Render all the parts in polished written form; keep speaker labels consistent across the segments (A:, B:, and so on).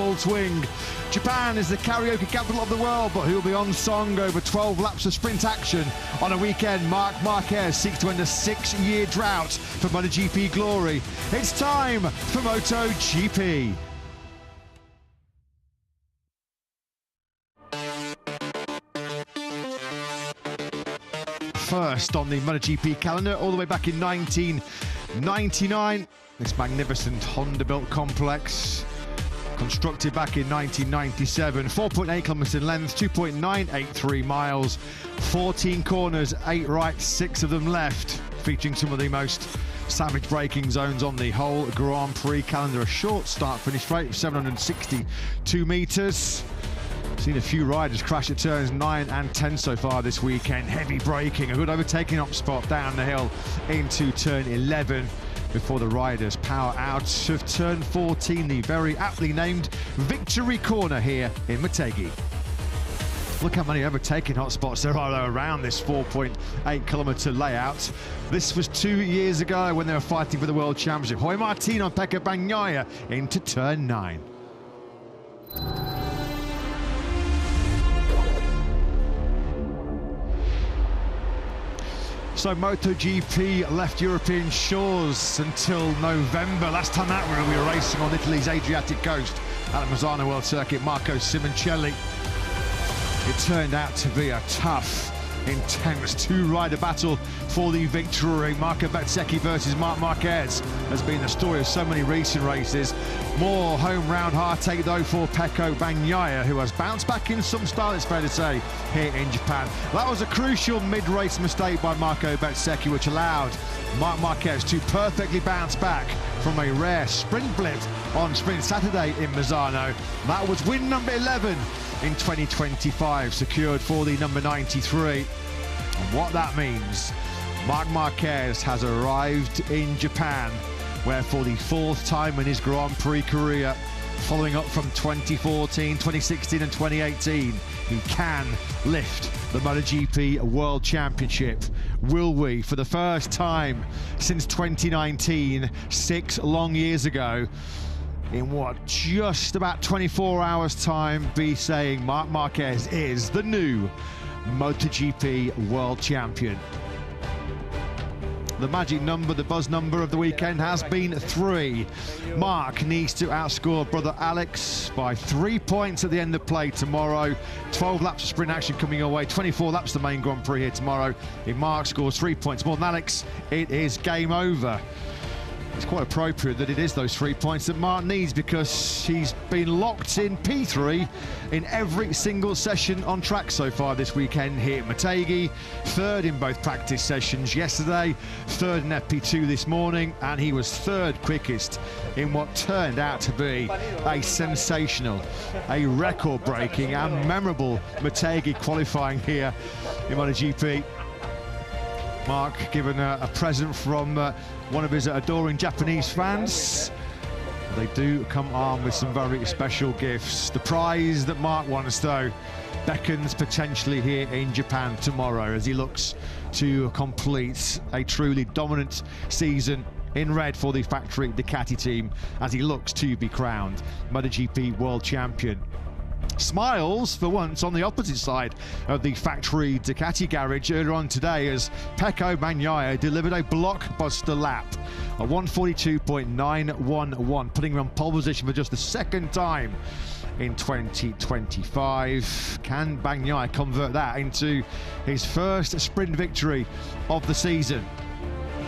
A: full swing. Japan is the karaoke capital of the world, but who will be on song over 12 laps of sprint action on a weekend? Marquez seeks to end a 6-year drought for MotoGP glory. It's time for MotoGP. First on the MotoGP calendar, all the way back in 1999, this magnificent Honda-built complex, constructed back in 1997, 4.8 kilometers in length, 2.983 miles, 14 corners, 8 right, 6 of them left, featuring some of the most savage braking zones on the whole Grand Prix calendar. A short start-finish straight of 762 meters. Seen a few riders crash at turns 9 and 10 so far this weekend. Heavy braking, a good overtaking up spot down the hill into turn 11 before the riders power out of turn 14, the very aptly named Victory Corner here in Motegi. Look how many overtaking hotspots there are around this 4.8 kilometer layout. This was 2 years ago when they were fighting for the World Championship. Jorge Martin on Pecco Bagnaia into turn 9. So MotoGP left European shores until November. Last time out we were racing on Italy's Adriatic coast at the Misano World Circuit. Marco Simoncelli. It turned out to be a tough, intense two-rider battle for the victory. Marco Bezzecchi versus Marc Marquez has been the story of so many recent races. More home round heartache though for Pecco Bagnaia, who has bounced back in some style, it's fair to say, here in Japan. That was a crucial mid-race mistake by Marco Bezzecchi, which allowed Marc Marquez to perfectly bounce back from a rare sprint blip on Sprint Saturday in Misano. That was win number 11 in 2025, secured for the number 93. And what that means, Marc Marquez has arrived in Japan, where for the 4th time in his Grand Prix career, following up from 2014, 2016 and 2018, he can lift the MotoGP World Championship. Will we, for the first time since 2019, 6 long years ago, in what, just about 24 hours time, be saying Marc Marquez is the new MotoGP World Champion? The magic number, the buzz number of the weekend has been 3. Marc needs to outscore brother Alex by 3 points at the end of play tomorrow. 12 laps of sprint action coming your way, 24 laps the main Grand Prix here tomorrow. If Marc scores 3 points more than Alex, it is game over. It's quite appropriate that it is those 3 points that Marc needs, because he's been locked in P3 in every single session on track so far this weekend here at Motegi. 3rd in both practice sessions yesterday, 3rd in FP2 this morning, and he was 3rd quickest in what turned out to be a sensational, a record-breaking and memorable Motegi qualifying here in MotoGP. Marc given a present from one of his adoring Japanese fans. They do come armed with some very special gifts. The prize that Marc wants, though, beckons potentially here in Japan tomorrow as he looks to complete a truly dominant season in red for the factory Ducati team as he looks to be crowned MotoGP World Champion. Smiles for once on the opposite side of the factory Ducati garage earlier on today as Pecco Bagnaia delivered a blockbuster lap, a 142.911, putting him on pole position for just the 2nd time in 2025. Can Bagnaia convert that into his first sprint victory of the season?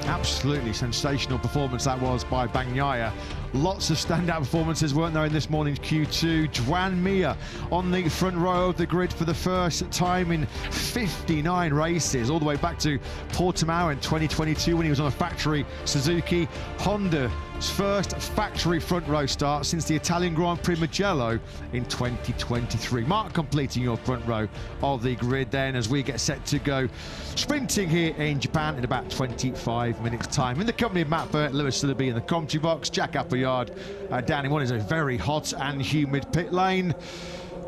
A: Absolutely sensational performance that was by Bagnaia. Lots of standout performances, weren't there, in this morning's Q2. Joan Mir on the front row of the grid for the first time in 59 races, all the way back to Portimao in 2022 when he was on a factory Suzuki. Honda's first factory front row start since the Italian Grand Prix Mugello in 2023. Marc completing your front row of the grid then as we get set to go sprinting here in Japan in about 25 minutes time. In the company of Matt Burt, Lewis Sillaby in the commentary box, Jack Appleyard down in what is a very hot and humid pit lane.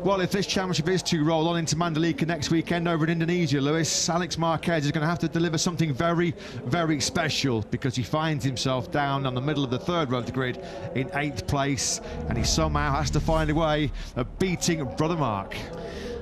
A: Well, if this championship is to roll on into Mandalika next weekend over in Indonesia, Lewis, Alex Marquez is going to have to deliver something very, very special, because he finds himself down on the middle of the third row of the grid in 8th place, and he somehow has to find a way of beating brother Mark.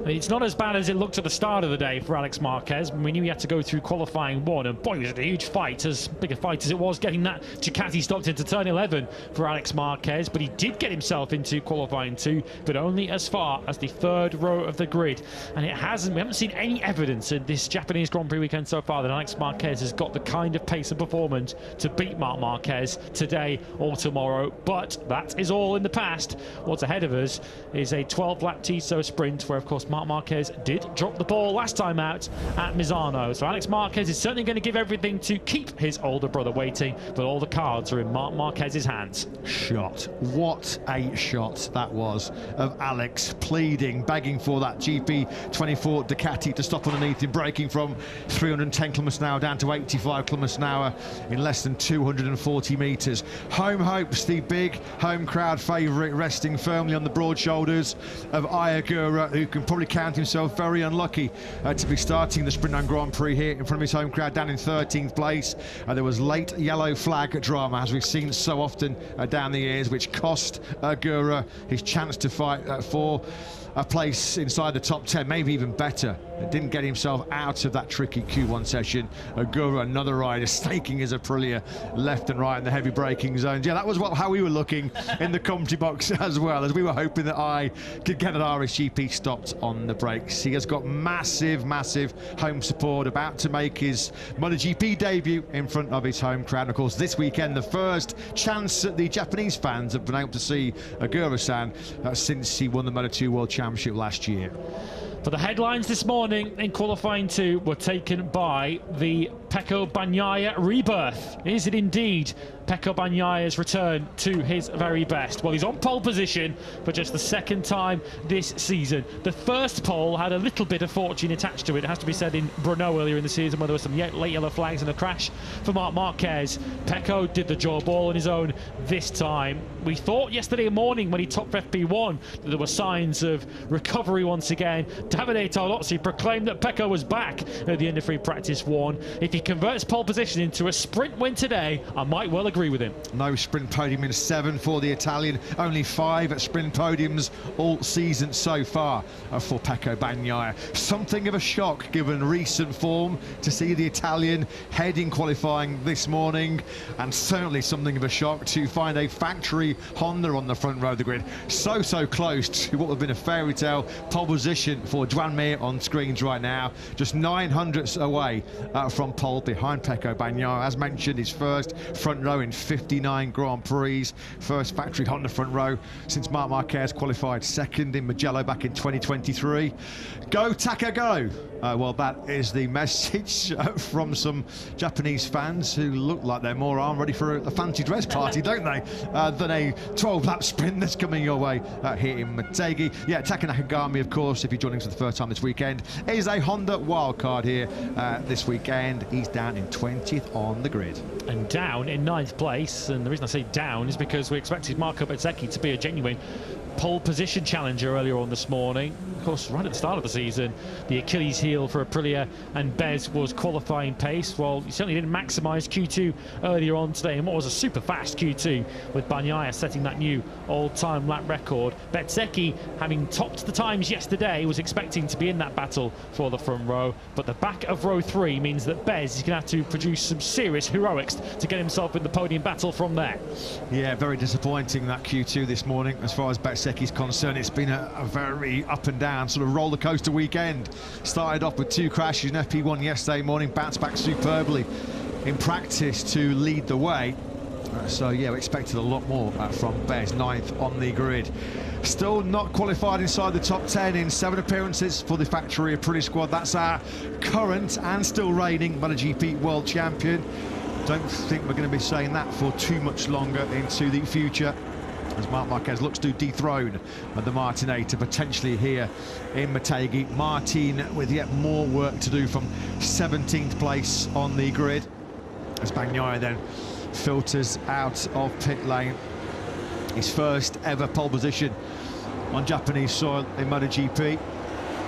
B: It's not as bad as it looked at the start of the day for Alex Marquez. We knew he had to go through qualifying 1, and boy, it was a huge fight, as big a fight as it was getting that Ducati stocked into turn 11 for Alex Marquez. But he did get himself into qualifying 2, but only as far as the 3rd row of the grid. And we haven't seen any evidence in this Japanese Grand Prix weekend so far that Alex Marquez has got the kind of pace and performance to beat Marc Marquez today or tomorrow. But that is all in the past. What's ahead of us is a 12-lap TSO sprint, where of course Marc Marquez did drop the ball last time out at Misano. So Alex Marquez is certainly going to give everything to keep his older brother waiting, but all the cards are in Marc Marquez's hands.
A: Shot. What a shot that was of Alex, pleading, begging for that GP24 Ducati to stop underneath him, breaking from 310 kilometres an hour down to 85 kilometres an hour in less than 240 metres. Home hopes, the big home crowd favourite, resting firmly on the broad shoulders of Ayagura, who can probably count himself very unlucky to be starting the Sprint and Grand Prix here in front of his home crowd down in 13th place. There was late yellow flag drama, as we've seen so often down the years, which cost Agura his chance to fight for a place inside the top 10, maybe even better. It didn't get himself out of that tricky Q1 session. Agura, another rider, staking his Aprilia left and right in the heavy braking zones. Yeah, that was how we were looking in the commentary box as well, as we were hoping that I could get an RSGP stopped on the brakes. He has got massive, massive home support, about to make his MotoGP debut in front of his home crowd. And of course, this weekend, the first chance that the Japanese fans have been able to see Agura-san since he won the Moto2 World Championship last year.
B: But the headlines this morning in qualifying 2 were taken by the Pecco Bagnaia rebirth. Is it indeed Pecco Bagnaia's return to his very best? Well, he's on pole position for just the 2nd time this season. The first pole had a little bit of fortune attached to it. It has to be said, in Brno earlier in the season, where there were some late yellow flags and a crash for Marc Marquez. Pecco did the job all on his own this time. We thought yesterday morning, when he topped FP1, that there were signs of recovery once again. Davide Tollozzi proclaimed that Pecco was back at the end of free practice 1. If he converts pole position into a sprint win today, I might well agree with him.
A: No sprint podium in 7 for the Italian, only 5 at sprint podiums all season so far for Pecco Bagnaia. Something of a shock, given recent form, to see the Italian head in qualifying this morning, and certainly something of a shock to find a factory Honda on the front row of the grid, so close to what would have been a fairy tale pole position for Duan Mir on screens right now, just 900ths away from pole behind Pecco Bagnaia. As mentioned, his first front row in 59 Grand Prix, first factory Honda front row since Marc Marquez qualified 2nd in Mugello back in 2023. Go Taka go! Well, that is the message from some Japanese fans who look like they're more armed, ready for a fancy dress party, don't they, than a 12-lap sprint that's coming your way here in Motegi. Yeah, Taka Nakagami, of course, if you're joining us for the first time this weekend, is a Honda wildcard here this weekend. He's down in 20th on the grid.
B: And down in 9th place, and the reason I say down is because we expected Marco Bezzecchi to be a genuine pole position challenger earlier on this morning. Of course, right at the start of the season, the Achilles heel for Aprilia and Bez was qualifying pace. Well, he certainly didn't maximise Q2 earlier on today, and what was a super fast Q2, with Bagnaia setting that new all-time lap record. Bezzecchi, having topped the times yesterday, was expecting to be in that battle for the front row, but the back of row 3 means that Bez is going to have to produce some serious heroics to get himself in the podium battle from there.
A: Yeah, very disappointing, that Q2 this morning as far as Bezzecchi's concerned. It's been a very up and down sort of roller coaster weekend. Started off with 2 crashes in FP1 yesterday morning, bounced back superbly in practice to lead the way. So yeah, we expected a lot more from Bez, 9th on the grid. Still not qualified inside the top 10 in 7 appearances for the factory Aprilia squad. That's our current and still reigning MotoGP world champion. Don't think we're going to be saying that for too much longer into the future, as Marc Marquez looks to dethrone the Martinator potentially here in Motegi. Martin with yet more work to do from 17th place on the grid, as Bagnaia then filters out of pit lane. His first ever pole position on Japanese soil in MotoGP.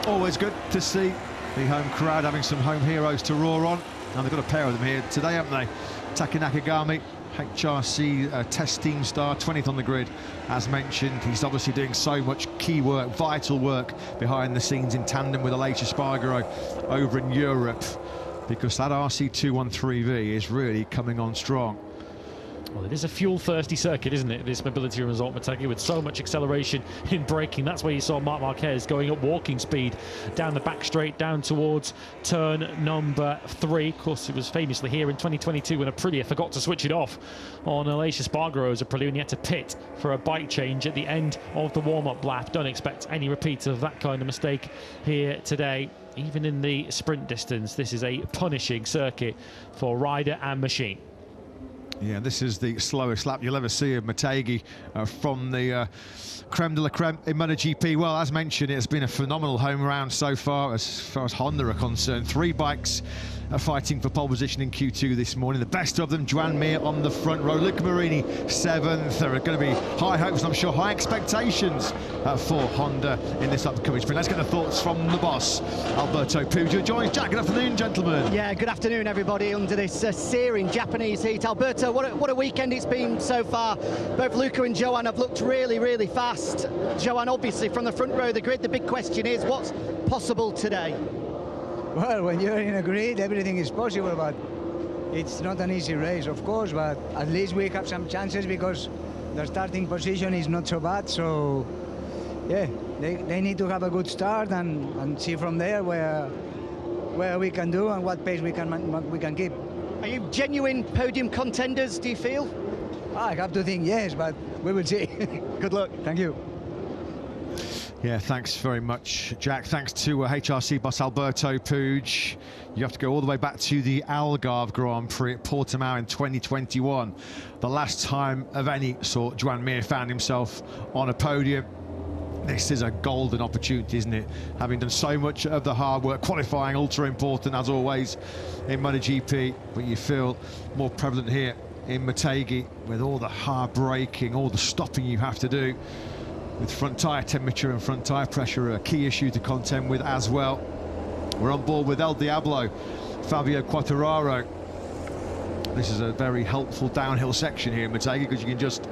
A: Always good to see the home crowd having some home heroes to roar on. And they've got a pair of them here today, haven't they? Taki Nakagami, HRC test team star, 20th on the grid. As mentioned, he's obviously doing so much key work, vital work behind the scenes in tandem with Aleix Espargaro over in Europe, because that RC213V is really coming on strong.
B: Well, it is a fuel-thirsty circuit, isn't it, this Mobility Resort Motegi, with so much acceleration in braking. That's where you saw Marc Marquez going at walking speed down the back straight, down towards turn number 3. Of course, it was famously here in 2022 when Aprilia forgot to switch it off on Aleix Espargaro's Aprilia, and he had to pit for a bike change at the end of the warm-up lap. Don't expect any repeat of that kind of mistake here today. Even in the sprint distance, this is a punishing circuit for rider and machine.
A: Yeah, this is the slowest lap you'll ever see of Motegi from the creme de la creme in MotoGP. Well, as mentioned, it's been a phenomenal home round so far as Honda are concerned. 3 bikes are fighting for pole position in Q2 this morning. The best of them, Joan Mir on the front row, Luca Marini 7th. There are going to be high hopes and I'm sure high expectations for Honda in this upcoming sprint. Let's get the thoughts from the boss, Alberto Pujo joins Jack. Good afternoon, gentlemen.
C: Yeah, good afternoon, everybody, under this searing Japanese heat. Alberto, what a weekend it's been so far. Both Luca and Joan have looked really, really fast. Joan, obviously, from the front row of the grid. The big question is, what's possible today?
D: Well, when you're in a grid, everything is possible, but it's not an easy race, of course, but at least we have some chances because the starting position is not so bad. So, yeah, they need to have a good start and see from there where we can do and what pace we can keep.
C: Are you genuine podium contenders, do you feel?
D: I have to think yes, but we will see.
C: Good luck.
D: Thank you.
A: Yeah, thanks very much, Jack. Thanks to HRC boss Alberto Puig. You have to go all the way back to the Algarve Grand Prix at Portimao in 2021. The last time of any sort Joan Mir found himself on a podium. This is a golden opportunity, isn't it? Having done so much of the hard work, qualifying ultra important as always in MotoGP, but you feel more prevalent here in Motegi with all the hard braking, all the stopping you have to do. With front tyre temperature and front tyre pressure a key issue to contend with as well. We're on board with El Diablo, Fabio Quartararo. This is a very helpful downhill section here in Motegi because you can just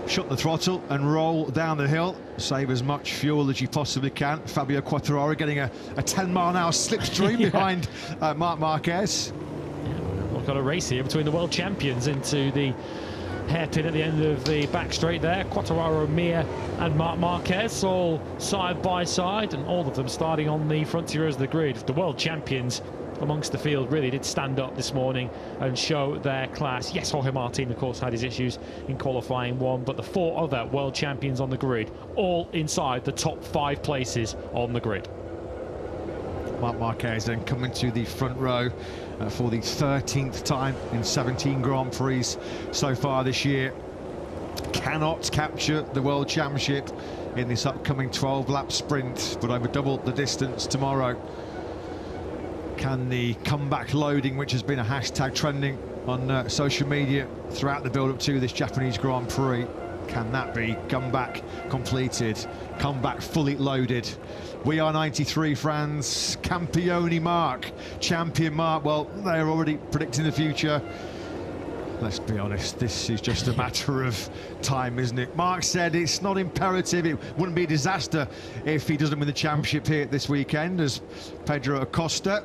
A: shut the throttle and roll down the hill, save as much fuel as you possibly can. Fabio Quartararo getting a 10-mile-an-hour slipstream behind Marc Marquez.
B: Yeah, we've got a race here between the world champions into the hairpin at the end of the back straight there. Quartararo, Mir and Marc Marquez all side by side, and all of them starting on the frontiers of the grid. The world champions amongst the field really did stand up this morning and show their class. Yes, Jorge Martin, of course, had his issues in qualifying 1, but the 4 other world champions on the grid, all inside the top 5 places on the grid.
A: Marc Marquez then coming to the front row for the 13th time in 17 Grand Prix so far this year. Cannot capture the World Championship in this upcoming 12-lap sprint, but over double the distance tomorrow. Can the comeback loading, which has been a hashtag trending on social media throughout the build-up to this Japanese Grand Prix, can that be comeback completed, comeback fully loaded? We are 93 fans, Campione Marc, champion Marc. Well, they're already predicting the future. Let's be honest, this is just a matter of time, isn't it? Marc said it's not imperative, it wouldn't be a disaster if he doesn't win the championship here this weekend, as Pedro Acosta,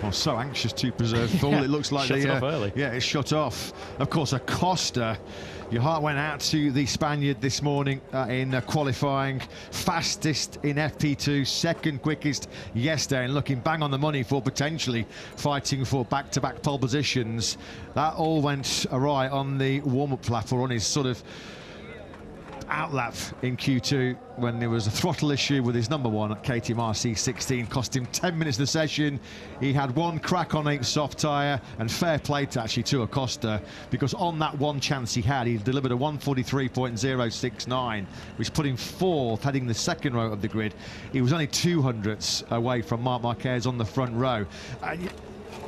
A: well, so anxious to preserve fuel.
B: Yeah,
A: it looks like
B: shut it off early.
A: Yeah, it's shut off. Of course, Acosta, your heart went out to the Spaniard this morning in qualifying, fastest in FP2, second quickest yesterday, and looking bang on the money for potentially fighting for back-to-back pole positions. That all went awry on the warm-up lap, or on his sort of outlap in Q2 when there was a throttle issue with his number 1 at KTM RC16, cost him 10 minutes of the session. He had 1 crack on 8 soft tyre, and fair play to actually to Acosta, because on that 1 chance he had, he delivered a 143.069, which put him 4th heading the second row of the grid. He was only 200ths away from Marc Marquez on the front row. And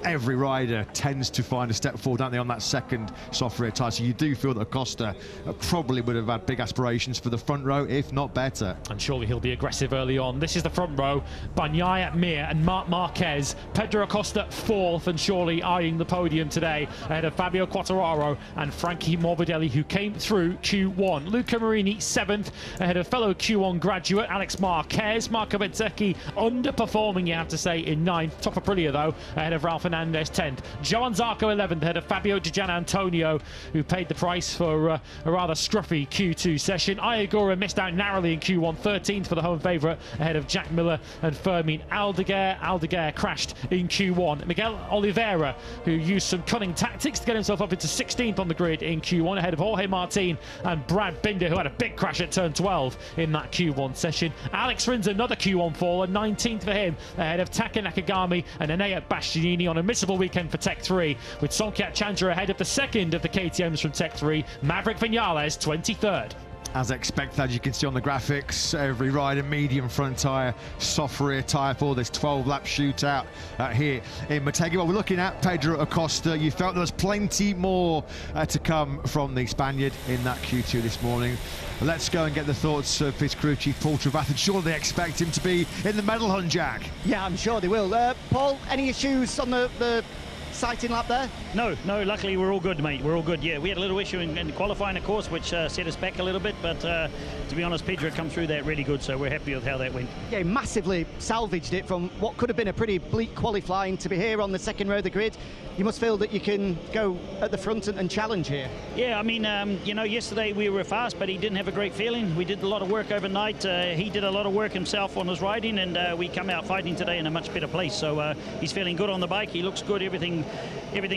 A: every rider tends to find a step forward, don't they, on that second soft rear tyre. So you do feel that Acosta probably would have had big aspirations for the front row, if not better.
B: And surely he'll be aggressive early on. This is the front row. Bagnaia, Mir and Marquez. Pedro Acosta fourth and surely eyeing the podium today ahead of Fabio Quartararo and Frankie Morbidelli, who came through Q1. Luca Marini seventh ahead of fellow Q1 graduate Alex Marquez. Marco Bezzecchi underperforming, you have to say, in ninth. Top Aprilia though ahead of Ralph Fernandez 10th. Johan Zarco 11th ahead of Fabio Di Gianantonio, who paid the price for a rather scruffy Q2 session. Ayagura missed out narrowly in Q1, 13th for the home favourite ahead of Jack Miller and Fermin Aldeguer. Aldeguer crashed in Q1. Miguel Oliveira, who used some cunning tactics to get himself up into 16th on the grid in Q1 ahead of Jorge Martin and Brad Binder, who had a big crash at turn 12 in that Q1 session. Alex Rins, another Q1 faller, 19th for him ahead of Taka Nakagami and Enea Bastianini on a missable weekend for Tech 3, with Songkyak Chandra ahead of the second of the KTMs from Tech 3, Maverick Vinales 23rd.
A: As expected, as you can see on the graphics, every rider medium front tyre, soft rear tyre for this 12-lap shootout here in Motegi. Well, we're looking at Pedro Acosta. You felt there was plenty more to come from the Spaniard in that Q2 this morning. Let's go and get the thoughts of his crew chief, Paul Travath. Sure, they expect him to be in the medal hunt, Jack.
C: Yeah, I'm sure they will. Paul, any issues on the sighting lap there?
E: No, luckily we're all good, mate. We're all good. Yeah, we had a little issue in qualifying, of course, which set us back a little bit, but to be honest, Pedro come through that really good, so we're happy with how that went.
C: Yeah, he massively salvaged it from what could have been a pretty bleak qualifying to be here on the second row of the grid. You must feel that you can go at the front and challenge here.
E: Yeah, I mean, you know, yesterday we were fast, but he didn't have a great feeling. We did a lot of work overnight. He did a lot of work himself on his riding, and we come out fighting today in a much better place. So he's feeling good on the bike. He looks good. Everything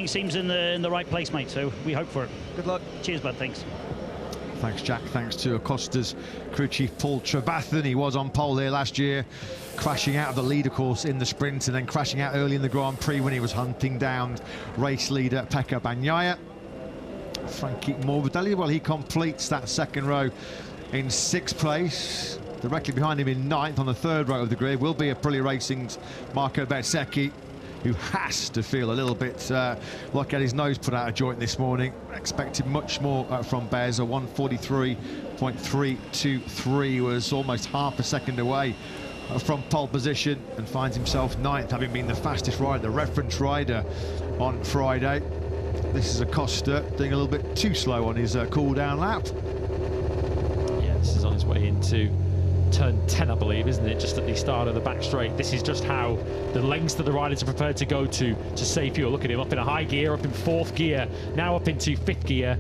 E: seems in the right place, mate. So we hope for it.
C: Good luck.
E: Cheers, bud. Thanks.
A: Thanks, Jack. Thanks to Acosta's crew chief, Paul Travath. He was on pole here last year, crashing out of the leader course in the sprint and then crashing out early in the Grand Prix when he was hunting down race leader Pecco Bagnaia. Frankie Morbidelli, well, he completes that second row in 6th place. Directly behind him in 9th on the third row of the grid will be Aprilia Racing's Marco Bezzecchi, who has to feel a little bit like had his nose put out of joint this morning. Expected much more from Bez. A 1:43.323 was almost half a second away from pole position, and finds himself 9th, having been the fastest rider, the reference rider on Friday. This is Acosta doing a little bit too slow on his cool-down lap.
B: Yeah, this is on his way into turn 10, I believe, isn't it? Just at the start of the back straight. This is just how the lengths that the riders are prepared to go to save fuel. Look at him, up in a high gear, up in 4th gear, now up into 5th gear.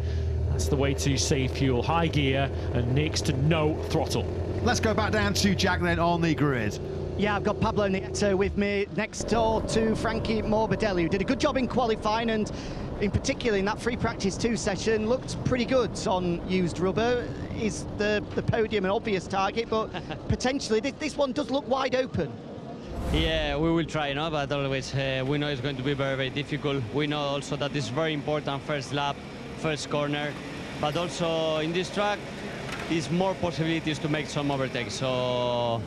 B: That's the way to save fuel. High gear and next to no throttle.
A: Let's go back down to Jack then on the grid.
C: Yeah, I've got Pablo Nieto with me next door to Frankie Morbidelli, who did a good job in qualifying, and in particular in that free practice 2 session looked pretty good on used rubber. Is the podium an obvious target, but potentially this one does look wide open.
F: Yeah, we will try, no? But always we know it's going to be very, very difficult. We know also that it's very important first lap, first corner, but also in this track is more possibilities to make some overtakes. So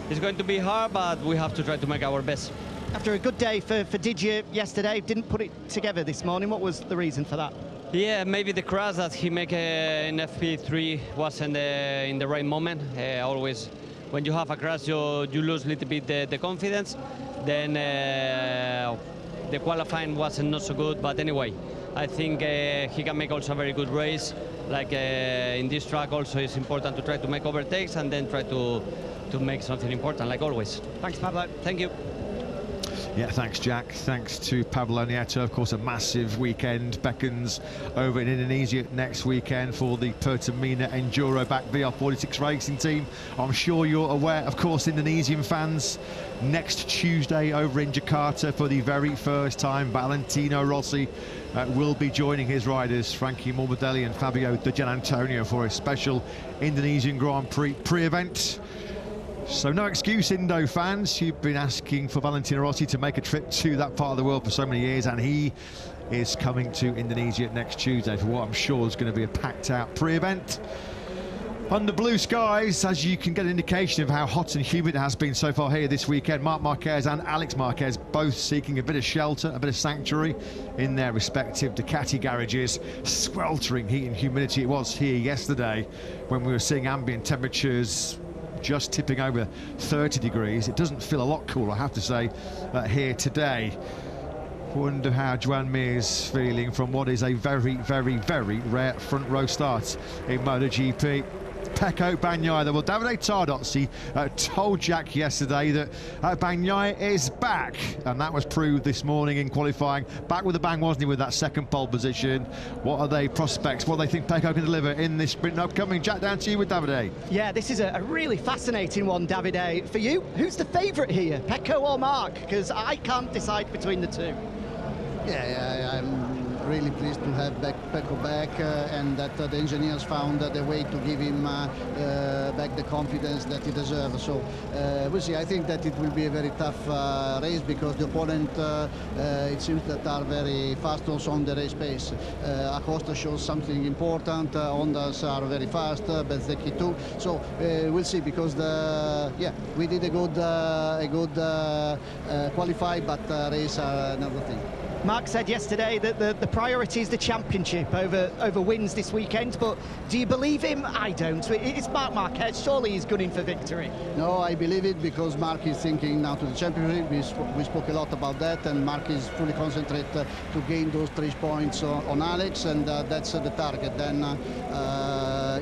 F: it's going to be hard, but we have to try to make our best.
C: After a good day for Didier yesterday, didn't put it together this morning. What was the reason for that?
F: Yeah, maybe the crash that he made in FP3 wasn't in the right moment. Always, when you have a crash, you lose a little bit the confidence. Then the qualifying wasn't not so good, but anyway, I think he can make also a very good race. Like in this track also, it's important to try to make overtakes and then try to make something important, like always.
C: Thanks, Pablo.
F: Thank you.
A: Yeah, thanks, Jack. Thanks to Pablo Nieto. Of course, a massive weekend beckons over in Indonesia next weekend for the Pertamina Enduro-backed VR46 racing team. I'm sure you're aware, of course, Indonesian fans, next Tuesday over in Jakarta for the very first time, Valentino Rossi will be joining his riders, Frankie Morbidelli and Fabio Di Gianantonio, for a special Indonesian Grand Prix pre-event. So no excuse, Indo fans. You've been asking for Valentino Rossi to make a trip to that part of the world for so many years, and he is coming to Indonesia next Tuesday for what I'm sure is going to be a packed out pre-event. Under blue skies, as you can get an indication of how hot and humid it has been so far here this weekend, Marc Marquez and Alex Marquez both seeking a bit of shelter, a bit of sanctuary in their respective Ducati garages. Sweltering heat and humidity it was here yesterday when we were seeing ambient temperatures just tipping over 30 degrees. It doesn't feel a lot cooler, I have to say, here today. Wonder how Joan Mir's feeling from what is a very, very, very rare front row start in MotoGP. Pecco Bagnaia. Well, Davide Tardozzi told Jack yesterday that Bagnaia is back, and that was proved this morning in qualifying. Back with a bang, wasn't he, with that second pole position? What are they prospects? What do they think Pecco can deliver in this sprint upcoming? Jack, down to you with Davide.
C: Yeah, this is a really fascinating one, Davide. For you, who's the favourite here, Pecco or Marc? Because I can't decide between the two.
G: Yeah, I'm really pleased to have Pecco back and that the engineers found the way to give him back the confidence that he deserves. So we'll see. I think that it will be a very tough race because the opponent, it seems that are very fast also on the race pace. Acosta shows something important. Hondas are very fast. Bezzecchi too. So we'll see because we did a good qualify, but race are another thing.
C: Marc said yesterday that the priority is the championship over wins this weekend, but do you believe him? I don't. It's Marc Marquez. Surely he's gunning for victory.
G: No, I believe it because Marc is thinking now to the championship. We spoke a lot about that, and Marc is fully concentrated to gain those 3 points on Alex, and that's the target. Then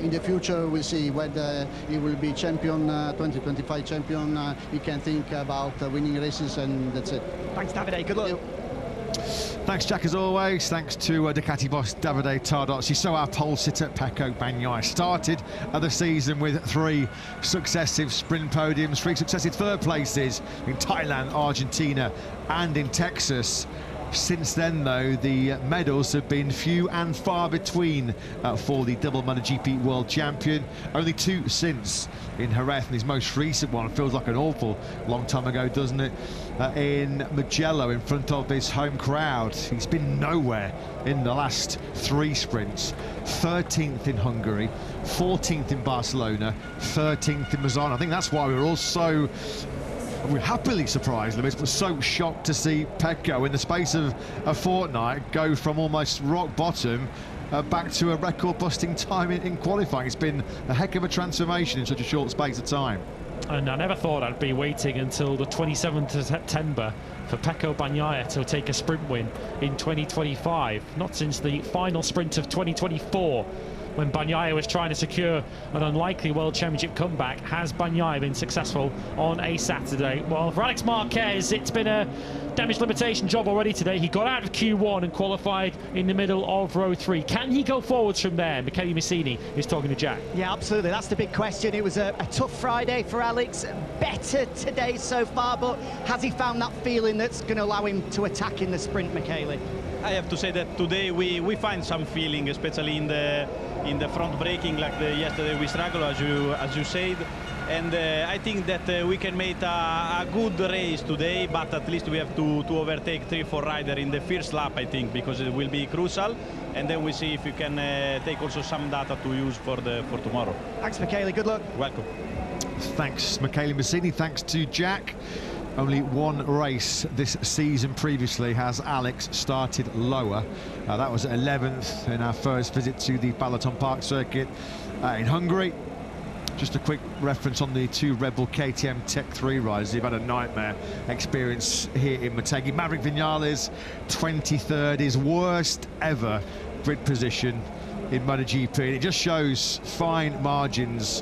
G: in the future we'll see whether he will be champion, 2025 champion. He can think about winning races, and that's it.
C: Thanks, Davide. Good luck.
A: Thanks, Jack, as always. Thanks to Ducati boss Davide Tardozzi. So our pole sitter Pecco Bagnaia started the season with 3 successive sprint podiums, 3 successive third places in Thailand, Argentina and in Texas. Since then, though, the medals have been few and far between for the double MotoGP world champion. Only 2 since in Jerez, and his most recent one feels like an awful long time ago, doesn't it? In Mugello, in front of his home crowd. He's been nowhere in the last 3 sprints. 13th in Hungary, 14th in Barcelona, 13th in Misano. I think that's why we're happily surprised, Lewis, but so shocked to see Pecco in the space of a fortnight go from almost rock bottom back to a record-busting time in qualifying. It's been a heck of a transformation in such a short space of time.
B: And I never thought I'd be waiting until the 27th of September for Pecco Bagnaia to take a sprint win in 2025. Not since the final sprint of 2024, when Bagnaia was trying to secure an unlikely World Championship comeback. Has Bagnaia been successful on a Saturday? Well, for Alex Marquez, it's been a damage limitation job already today. He got out of Q1 and qualified in the middle of row 3. Can he go forwards from there? Michele Massini is talking to Jack.
C: Yeah, absolutely. That's the big question. It was a tough Friday for Alex. Better today so far, but has he found that feeling that's going to allow him to attack in the sprint, Michele?
H: I have to say that today we find some feeling, especially in the front braking, like yesterday we struggled, as you said, and I think that we can make a good race today, but at least we have to overtake 3-4 riders in the first lap, I think, because it will be crucial, and then we see if we can take also some data to use for tomorrow.
C: Thanks, Michele. Good luck.
H: Welcome.
A: Thanks, Michele Massini. Thanks to Jack. Only 1 race this season previously has Alex started lower. That was 11th in our first visit to the Balaton Park circuit in Hungary. Just a quick reference on the 2 Red Bull KTM Tech 3 riders. They've had a nightmare experience here in Motegi. Maverick Vinales, 23rd, his worst ever grid position in MotoGP. And it just shows fine margins.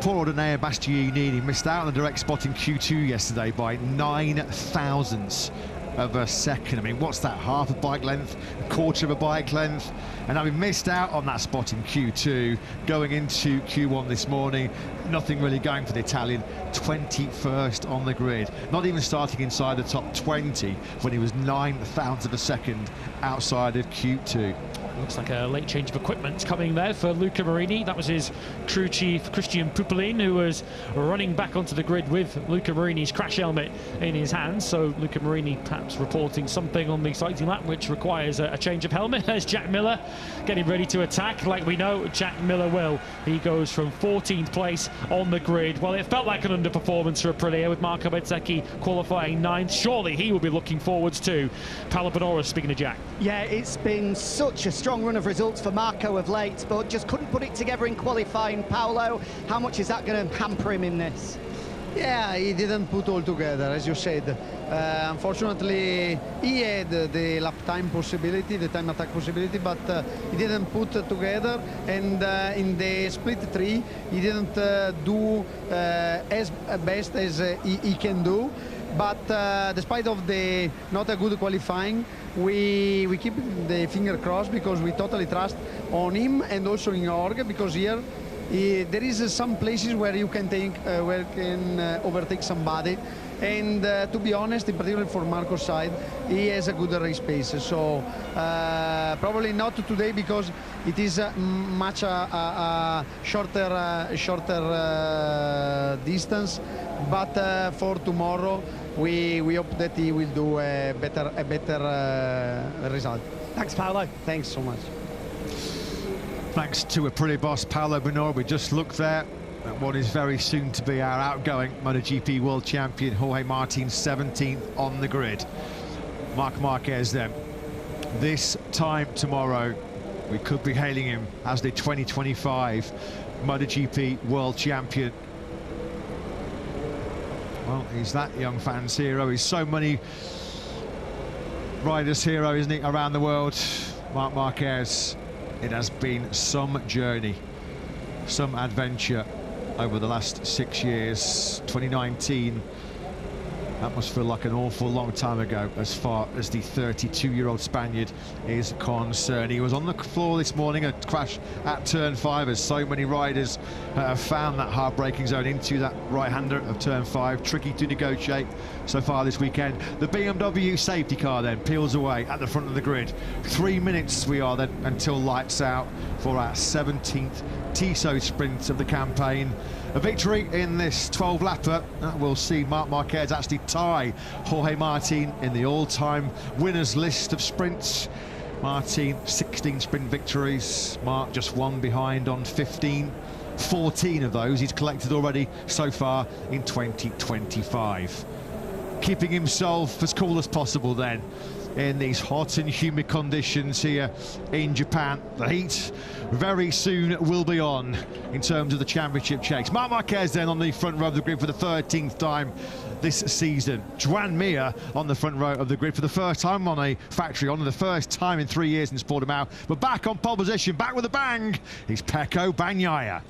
A: Poor Ordineo Bastianini missed out on the direct spot in Q2 yesterday by 9 thousandths of a second. I mean, what's that, half a bike length, a quarter of a bike length? And having missed out on that spot in Q2, going into Q1 this morning, nothing really going for the Italian. 21st on the grid, not even starting inside the top 20 when he was 9 thousandths of a second outside of Q2.
B: Looks like a late change of equipment coming there for Luca Marini. That was his crew chief, Christian Pupelin, who was running back onto the grid with Luca Marini's crash helmet in his hands. So Luca Marini perhaps reporting something on the sighting lap, which requires a change of helmet. There's Jack Miller getting ready to attack, like we know Jack Miller will. He goes from 14th place on the grid. Well, it felt like an underperformance for Aprilia with Marco Bezzecchi qualifying 9th. Surely he will be looking forwards to Paolo Bonora, speaking to Jack.
C: Yeah, it's been such a strong run of results for Marco of late, but just couldn't put it together in qualifying. Paolo, how much is that going to hamper him in this?
G: Yeah, he didn't put all together, as you said. Unfortunately, he had the lap time possibility, the time attack possibility, but he didn't put together. And in the split 3, he didn't do as best as he can do. But despite of the not a good qualifying, we keep the finger crossed because we totally trust on him and also in Jorge, because here there is some places where you can overtake somebody, and to be honest, in particular for Marco's side, he has a good race pace. So probably not today because it is much shorter distance, but for tomorrow we hope that he will do a better result.
C: Thanks, Paolo.
G: Thanks so much.
A: Thanks to Aprilia boss Paolo Bonora. We just looked there at what is very soon to be our outgoing MotoGP world champion, Jorge Martin, 17th on the grid. Marc Marquez then. This time tomorrow, we could be hailing him as the 2025 MotoGP world champion. Well, he's that young fan's hero. He's so many riders' hero, isn't he, around the world, Marc Marquez. It has been some journey, some adventure over the last 6 years. 2019, that must feel like an awful long time ago as far as the 32-year-old Spaniard is concerned. He was on the floor this morning, a crash at turn 5, as so many riders have found that hard braking zone into that right-hander of turn 5. Tricky to negotiate so far this weekend. The BMW safety car then peels away at the front of the grid. 3 minutes we are then until lights out for our 17th Tissot sprint of the campaign. A victory in this 12-lapper that will see Marc Marquez actually tie Jorge Martin in the all-time winners list of sprints. Martin, 16 sprint victories. Marc just one behind on 15. 14 of those he's collected already so far in 2025. Keeping himself as cool as possible then in these hot and humid conditions here in Japan. The heat very soon will be on in terms of the championship chase. Marc Marquez then on the front row of the grid for the 13th time this season. Joan Mir on the front row of the grid for the first time on a factory honour, the first time in 3 years in Portimao. But back on pole position, back with a bang, is Pecco Bagnaia.